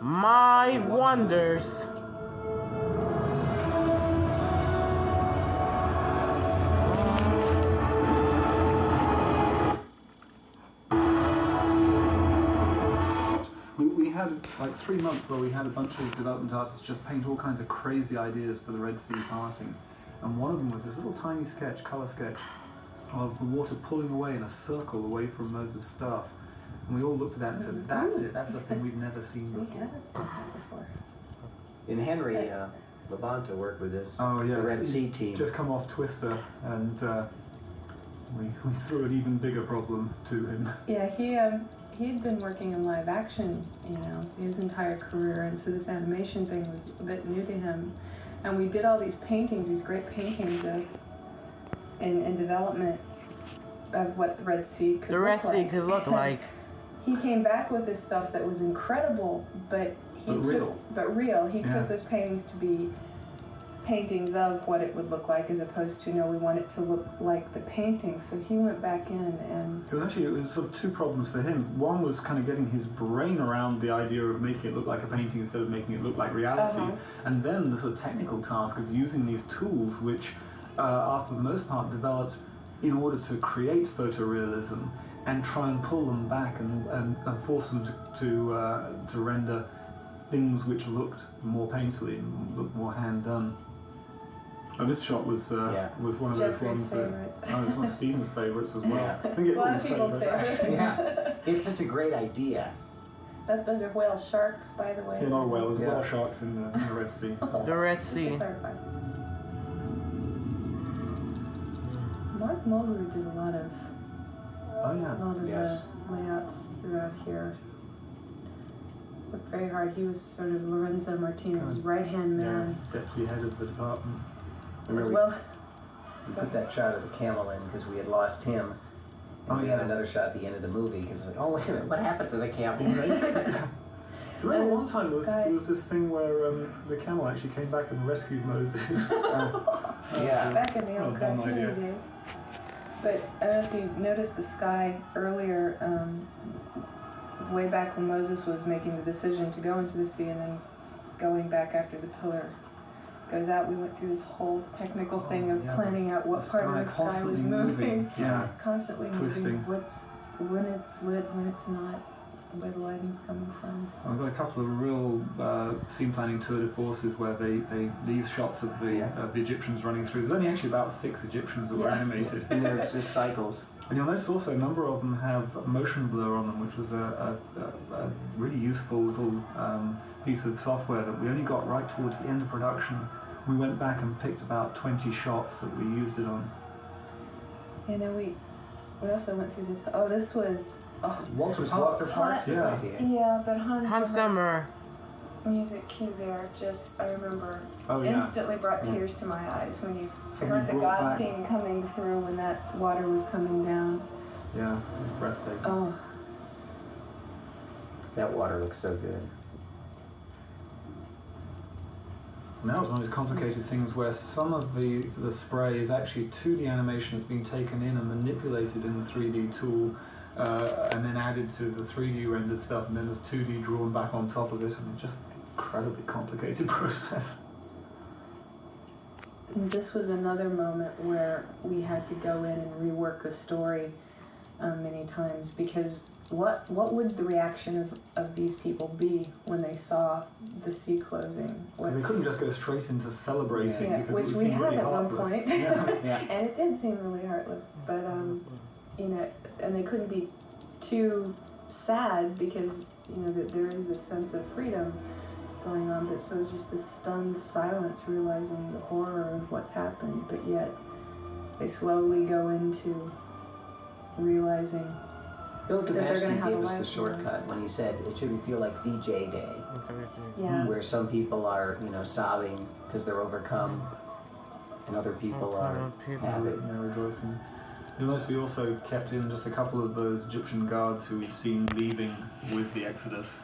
My wonders. We had like 3 months where we had a bunch of development artists just paint all kinds of crazy ideas for the Red Sea parting. And one of them was this little tiny sketch, colour sketch, of the water pulling away in a circle away from Moses' staff. And we all looked at that and said, that's it, that's the thing we've never seen We before. haven't seen that before. And Henry Levanta worked with this, Oh yeah, the Red Sea team. Just come off Twister, and we threw an even bigger problem to him. Yeah, he'd been working in live action, his entire career, and so this animation thing was a bit new to him. And we did all these paintings, these great paintings of, in development of what the Red Sea could The look Red Sea like. could look like. He came back with this stuff that was incredible, but real. He took those paintings to be paintings of what it would look like, as opposed to, we want it to look like the painting. So he went back in and... It was sort of two problems for him. One was kind of getting his brain around the idea of making it look like a painting instead of making it look like reality. And then the sort of technical task of using these tools, which are for the most part developed in order to create photorealism and try and pull them back and force them to render things which looked more painterly and looked more hand done. And this shot was one of Jeffrey's those ones favorites. It's one of Stephen's favourites as well. Yeah. I think A lot of everyone's people's favourite. favorites. Yeah, it's such a great idea. Those are whale sharks, by the way. Yeah, not a whale. There's Yeah. whale sharks in the Red Sea. The Red Just Sea. to clarify. Mark Mulgrew did a lot of Yes. layouts throughout here. Worked very hard. He was sort of Lorenzo Martinez's right-hand man. Deputy head of the department. As well. We put that shot of the camel in because we had lost him. And we had another shot at the end of the movie because it was like, oh wait a minute, what happened to the camel? Do you remember one time Sky. there was this thing where the camel actually came back and rescued Moses? Yeah. Back in the old dumb cartoon idea. days. But I don't know if you noticed the sky earlier, way back when Moses was making the decision to go into the sea and then going back after the pillar goes out. We went through this whole technical thing of planning out what part of the sky was constantly moving. Yeah. Constantly Twisting. moving. When it's lit, when it's not, where the lighting's coming from. I've got a couple of real scene planning tour de forces where these shots of the Egyptians running through. There's only actually about 6 Egyptians that were animated. And they're just cycles. And you'll notice also a number of them have motion blur on them, which was a really useful little piece of software that we only got right towards the end of production. We went back and picked about 20 shots that we used it on. We also went through this. Oh, this was. Walter Parks' Yeah. idea. Yeah, but Hans Zimmer's Zimmer. music cue there I remember Oh, yeah. instantly brought tears to my eyes when you Somebody heard the brought God back- theme coming through when that water was coming down. Yeah, it was breathtaking. Oh, That water looks so good. And that was one of those complicated things where some of the spray is actually 2D animation that's been taken in and manipulated in the 3D tool and then added to the 3D rendered stuff, and then there's 2D drawn back on top of it. I mean, just incredibly complicated process. and this was another moment where we had to go in and rework the story many times, because what would the reaction of these people be when they saw the sea closing? They couldn't just go straight into celebrating because which it would we seem had really at one heartless. point. Yeah. And it did seem really heartless, but and they couldn't be too sad because that there is this sense of freedom going on, but so it's just this stunned silence, realizing the horror of what's happened, but yet they slowly go into realizing Bill that they're gonna Damaski have gave a us the life shortcut when he said it should feel like VJ Day, yeah. where some people are, sobbing because they're overcome, and other people are happy. Yeah, rejoicing. You'll notice we also kept in just a couple of those Egyptian guards who we'd seen leaving with the Exodus.